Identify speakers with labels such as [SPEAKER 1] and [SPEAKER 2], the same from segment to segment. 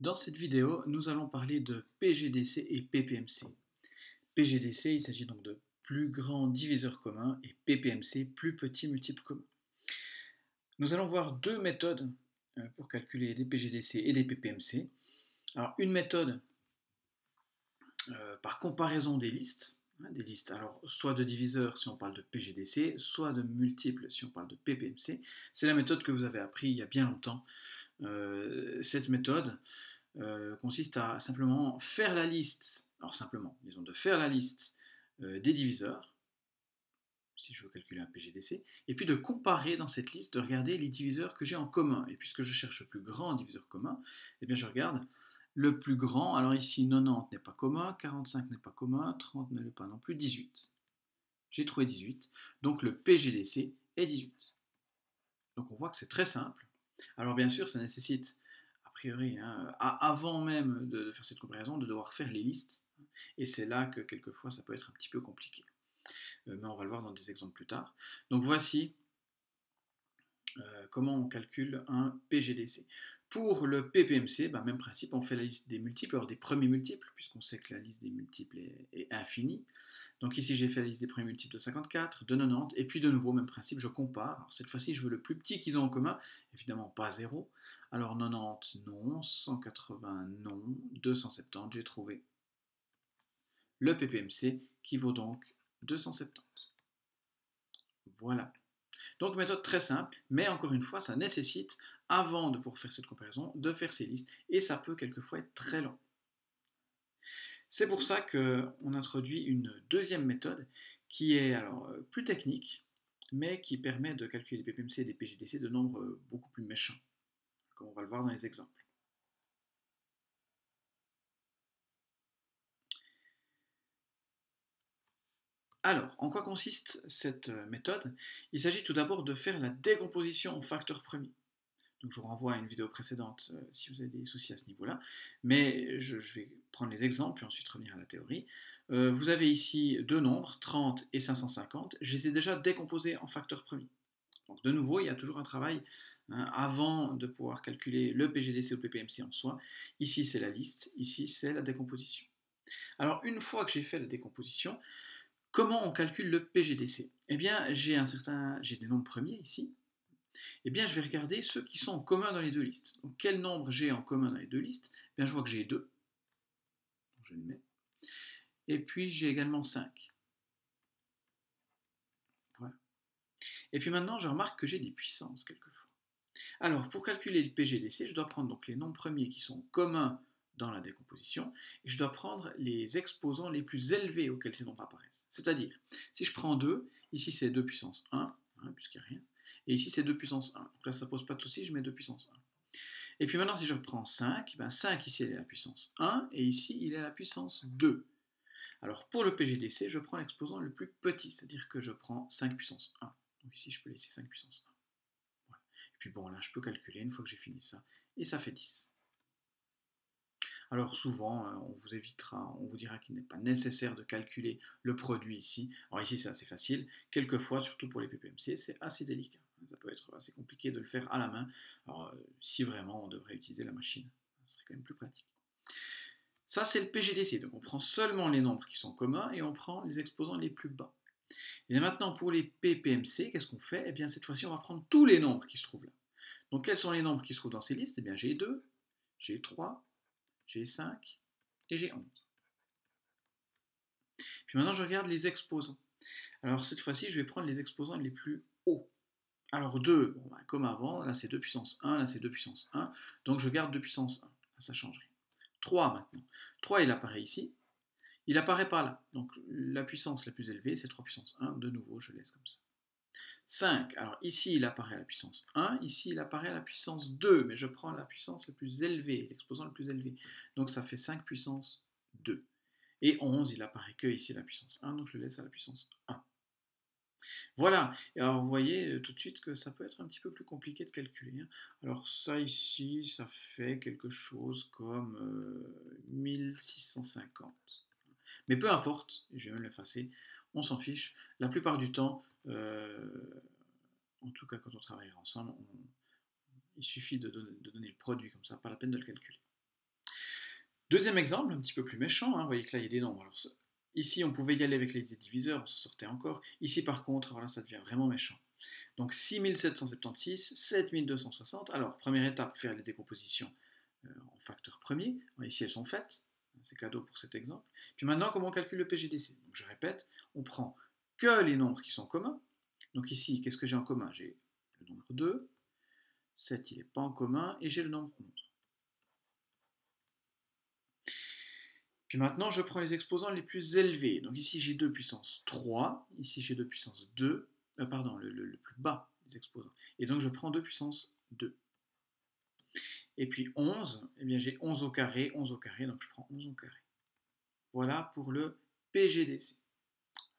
[SPEAKER 1] Dans cette vidéo, nous allons parler de PGDC et PPMC. PGDC, il s'agit donc de plus grand diviseur commun et PPMC, plus petit multiple commun. Nous allons voir deux méthodes pour calculer des PGDC et des PPMC. Alors une méthode par comparaison des listes, alors soit de diviseurs si on parle de PGDC, soit de multiples si on parle de PPMC. C'est la méthode que vous avez appris il y a bien longtemps. Cette méthode consiste à simplement faire la liste, alors simplement, disons de faire la liste des diviseurs, si je veux calculer un PGDC, et puis de comparer dans cette liste, de regarder les diviseurs que j'ai en commun. Et puisque je cherche le plus grand diviseur commun, eh bien je regarde le plus grand. Alors ici, 90 n'est pas commun, 45 n'est pas commun, 30 ne l'est pas non plus, 18. J'ai trouvé 18, donc le PGDC est 18. Donc on voit que c'est très simple. Alors bien sûr, ça nécessite, a priori, avant même de faire cette comparaison, de devoir faire les listes. Et c'est là que quelquefois ça peut être un petit peu compliqué. Mais on va le voir dans des exemples plus tard. Donc voici comment on calcule un PGDC. Pour le PPMC, même principe, on fait la liste des multiples, alors des premiers multiples, puisqu'on sait que la liste des multiples est infinie. Donc ici j'ai fait la liste des premiers multiples de 54, de 90, et puis de nouveau, même principe, je compare. Alors cette fois-ci, je veux le plus petit qu'ils ont en commun, évidemment pas 0. Alors 90, non, 180, non, 270, j'ai trouvé le PPMC qui vaut donc 270. Voilà. Donc méthode très simple, mais encore une fois, ça nécessite, avant de pouvoir faire cette comparaison, de faire ces listes, et ça peut quelquefois être très long. C'est pour ça qu'on introduit une deuxième méthode qui est alors plus technique, mais qui permet de calculer des PPMC et des PGDC de nombres beaucoup plus méchants, comme on va le voir dans les exemples. Alors, en quoi consiste cette méthode? Il s'agit tout d'abord de faire la décomposition en facteurs premiers. Donc je vous renvoie à une vidéo précédente si vous avez des soucis à ce niveau-là. Mais je vais prendre les exemples et ensuite revenir à la théorie. Vous avez ici deux nombres, 30 et 550. Je les ai déjà décomposés en facteurs premiers. Donc de nouveau, il y a toujours un travail avant de pouvoir calculer le PGDC ou le PPMC en soi. Ici, c'est la liste. Ici, c'est la décomposition. Alors une fois que j'ai fait la décomposition, comment on calcule le PGDC? Eh bien, j'ai des nombres premiers ici. Eh bien, je vais regarder ceux qui sont en commun dans les deux listes. Donc, quel nombre j'ai en commun dans les deux listes? Eh bien, je vois que j'ai 2, donc je le mets. Et puis, j'ai également 5. Voilà. Et puis maintenant, je remarque que j'ai des puissances quelquefois. Alors, pour calculer le PGDC, je dois prendre donc les nombres premiers qui sont communs dans la décomposition, et je dois prendre les exposants les plus élevés auxquels ces nombres apparaissent. C'est-à-dire, si je prends 2, ici c'est 2 puissance 1, puisqu'il n'y a rien, et ici c'est 2 puissance 1. Donc là, ça ne pose pas de souci, je mets 2 puissance 1. Et puis maintenant, si je reprends 5, 5 ici, il est à la puissance 1, et ici, il est à la puissance 2. Alors pour le PGDC, je prends l'exposant le plus petit, c'est-à-dire que je prends 5 puissance 1. Donc ici, je peux laisser 5 puissance 1. Voilà. Et puis bon, là, je peux calculer une fois que j'ai fini ça, et ça fait 10. Alors souvent, on vous évitera, on vous dira qu'il n'est pas nécessaire de calculer le produit ici. Alors ici, c'est assez facile. Quelquefois, surtout pour les PPMC, c'est assez délicat. Ça peut être assez compliqué de le faire à la main. Alors si vraiment on devrait utiliser la machine, ce serait quand même plus pratique. Ça, c'est le PGDC. Donc on prend seulement les nombres qui sont communs et on prend les exposants les plus bas. Et maintenant, pour les PPMC, qu'est-ce qu'on fait? Eh bien, cette fois-ci, on va prendre tous les nombres qui se trouvent là. Donc quels sont les nombres qui se trouvent dans ces listes? Eh bien, j'ai 2, j'ai 3, j'ai 5 et j'ai 11. Puis maintenant, je regarde les exposants. Alors cette fois-ci, je vais prendre les exposants les plus hauts. Alors 2, comme avant, là c'est 2 puissance 1, là c'est 2 puissance 1, donc je garde 2 puissance 1, ça change rien. 3 maintenant. 3 il apparaît ici, il apparaît pas là, donc la puissance la plus élevée c'est 3 puissance 1, de nouveau je laisse comme ça. 5, alors ici il apparaît à la puissance 1, ici il apparaît à la puissance 2, mais je prends la puissance la plus élevée, l'exposant le plus élevé, donc ça fait 5 puissance 2. Et 11, il apparaît que ici à la puissance 1, donc je le laisse à la puissance 1. Voilà, et alors vous voyez tout de suite que ça peut être un petit peu plus compliqué de calculer. Alors ça ici, ça fait quelque chose comme 1650. Mais peu importe, je vais même l'effacer, on s'en fiche. La plupart du temps, en tout cas quand on travaillera ensemble, il suffit de donner le produit comme ça, pas la peine de le calculer. Deuxième exemple, un petit peu plus méchant, hein, vous voyez que là il y a des nombres. Alors, ici on pouvait y aller avec les diviseurs, on s'en sortait encore. Ici par contre, voilà, ça devient vraiment méchant. Donc 6776, 7260. Alors, première étape, faire les décompositions en facteurs premiers. Ici elles sont faites, c'est cadeau pour cet exemple. Puis maintenant, comment on calcule le PGDC? Donc je répète, on prend que les nombres qui sont communs. Donc ici, qu'est-ce que j'ai en commun? J'ai le nombre 2, 7 il n'est pas en commun, et j'ai le nombre 11. Puis maintenant, je prends les exposants les plus élevés. Donc ici, j'ai 2 puissance 3. Ici, j'ai 2 puissance 2. Pardon, le plus bas des exposants. Et donc, je prends 2 puissance 2. Et puis 11, eh bien, j'ai 11 au carré, 11 au carré. Donc, je prends 11 au carré. Voilà pour le PGDC.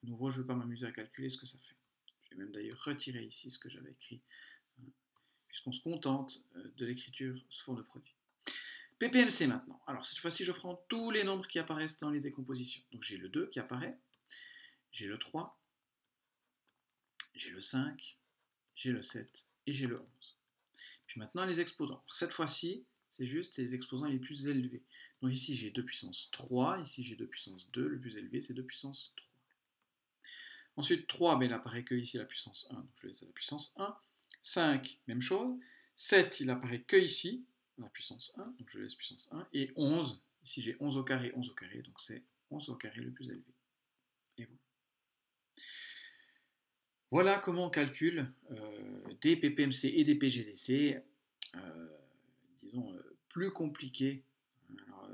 [SPEAKER 1] De nouveau, je ne vais pas m'amuser à calculer ce que ça fait. Je vais même d'ailleurs retirer ici ce que j'avais écrit, puisqu'on se contente de l'écriture sous forme de produit. PPMC maintenant. Alors cette fois-ci, je prends tous les nombres qui apparaissent dans les décompositions. Donc j'ai le 2 qui apparaît, j'ai le 3, j'ai le 5, j'ai le 7 et j'ai le 11. Puis maintenant les exposants. Alors, cette fois-ci, c'est juste les exposants les plus élevés. Donc ici j'ai 2 puissance 3, ici j'ai 2 puissance 2, le plus élevé c'est 2 puissance 3. Ensuite 3, ben, il apparaît que ici la puissance 1, donc je laisse à la puissance 1. 5, même chose. 7, il apparaît que ici, la puissance 1, donc je laisse puissance 1. Et 11, ici j'ai 11 au carré, donc c'est 11 au carré le plus élevé. Et voilà. Voilà comment on calcule des PPMC et des PGDC, disons, plus compliqués. Alors,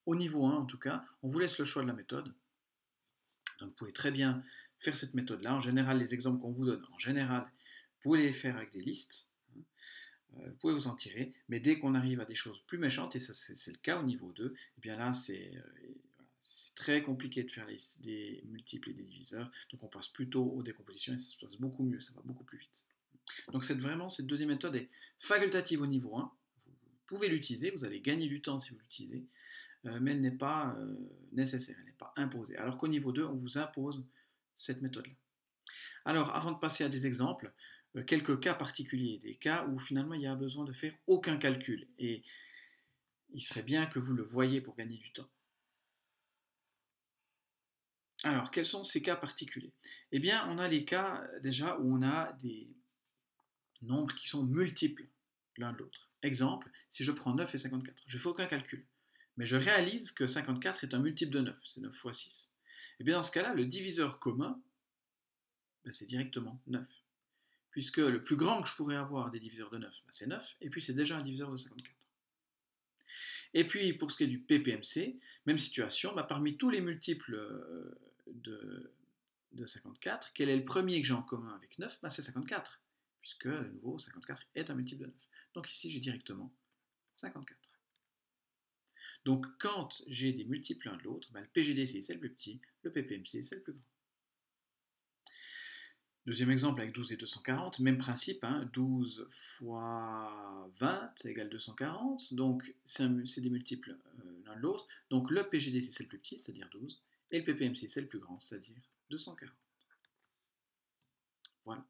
[SPEAKER 1] au niveau 1 en tout cas, on vous laisse le choix de la méthode. Donc vous pouvez très bien faire cette méthode-là. En général, les exemples qu'on vous donne, en général, vous pouvez les faire avec des listes. Vous pouvez vous en tirer, mais dès qu'on arrive à des choses plus méchantes, et ça c'est le cas au niveau 2, et bien là c'est très compliqué de faire des multiples et des diviseurs, donc on passe plutôt aux décompositions et ça se passe beaucoup mieux, ça va beaucoup plus vite. Donc cette deuxième méthode est facultative au niveau 1, vous pouvez l'utiliser, vous allez gagner du temps si vous l'utilisez, mais elle n'est pas nécessaire, elle n'est pas imposée, alors qu'au niveau 2, on vous impose cette méthode-là. Alors, avant de passer à des exemples, quelques cas particuliers, des cas où finalement il y a besoin de faire aucun calcul, et il serait bien que vous le voyiez pour gagner du temps. Alors, quels sont ces cas particuliers? Eh bien, on a les cas déjà où on a des nombres qui sont multiples l'un de l'autre. Exemple, si je prends 9 et 54, je ne fais aucun calcul, mais je réalise que 54 est un multiple de 9, c'est 9 fois 6. Et bien dans ce cas-là, le diviseur commun, ben, c'est directement 9. Puisque le plus grand que je pourrais avoir des diviseurs de 9, ben, c'est 9, et puis c'est déjà un diviseur de 54. Et puis pour ce qui est du PPMC, même situation, ben, parmi tous les multiples de 54, quel est le premier que j'ai en commun avec 9? Ben, c'est 54, puisque de nouveau 54 est un multiple de 9. Donc ici j'ai directement 54. Donc quand j'ai des multiples l'un de l'autre, ben, le PGDC c'est le plus petit, le PPMC c'est le plus grand. Deuxième exemple avec 12 et 240, même principe, hein, 12 fois 20 égale 240, donc c'est des multiples l'un de l'autre, donc le PGDC c'est le plus petit, c'est-à-dire 12, et le PPMC c'est le plus grand, c'est-à-dire 240. Voilà.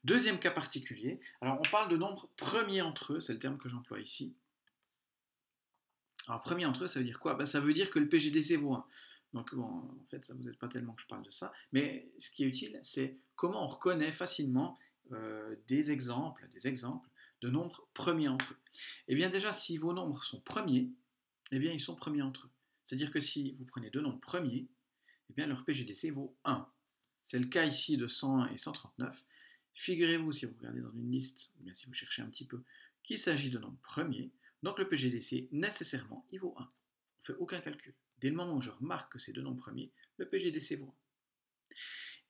[SPEAKER 1] Deuxième cas particulier, alors on parle de nombres premiers entre eux, c'est le terme que j'emploie ici. Alors premier entre eux, ça veut dire quoi? Ben, ça veut dire que le PGDC vaut 1. Donc bon, en fait, ça ne vous aide pas tellement que je parle de ça, mais ce qui est utile, c'est comment on reconnaît facilement des exemples de nombres premiers entre eux. Eh bien déjà, si vos nombres sont premiers, eh bien ils sont premiers entre eux. C'est-à-dire que si vous prenez deux nombres premiers, eh bien leur PGDC vaut 1. C'est le cas ici de 101 et 139. Figurez-vous, si vous regardez dans une liste, ou bien si vous cherchez un petit peu, qu'il s'agit de nombres premiers, donc le PGDC, nécessairement, il vaut 1. On ne fait aucun calcul. Dès le moment où je remarque que c'est deux nombres premiers, le PGDC vaut 1.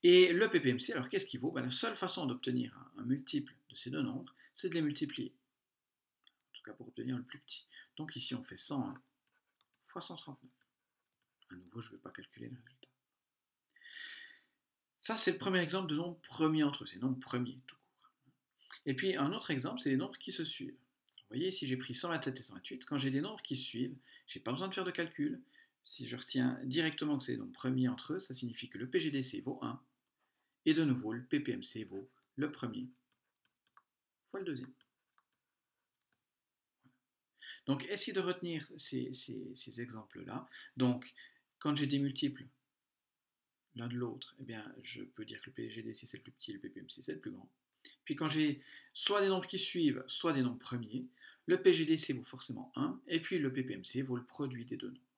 [SPEAKER 1] Et le PPMC, alors qu'est-ce qu'il vaut? Ben, la seule façon d'obtenir un multiple de ces deux nombres, c'est de les multiplier. En tout cas pour obtenir le plus petit. Donc ici on fait 101 fois 139. À nouveau, je ne vais pas calculer le résultat. Ça, c'est le premier exemple de nombres premiers entre eux, c'est nombres premiers tout court. Et puis un autre exemple, c'est les nombres qui se suivent. Vous voyez, ici j'ai pris 127 et 128. Quand j'ai des nombres qui se suivent, je n'ai pas besoin de faire de calcul. Si je retiens directement que c'est des nombres premiers entre eux, ça signifie que le PGDC vaut 1. Et de nouveau, le PPMC vaut le premier fois le deuxième. Donc, essayez de retenir ces exemples-là. Donc, quand j'ai des multiples l'un de l'autre, eh bien, je peux dire que le PGDC c'est le plus petit et le PPMC c'est le plus grand. Puis quand j'ai soit des nombres qui suivent, soit des nombres premiers, le PGDC vaut forcément 1, et puis le PPMC vaut le produit des deux nombres.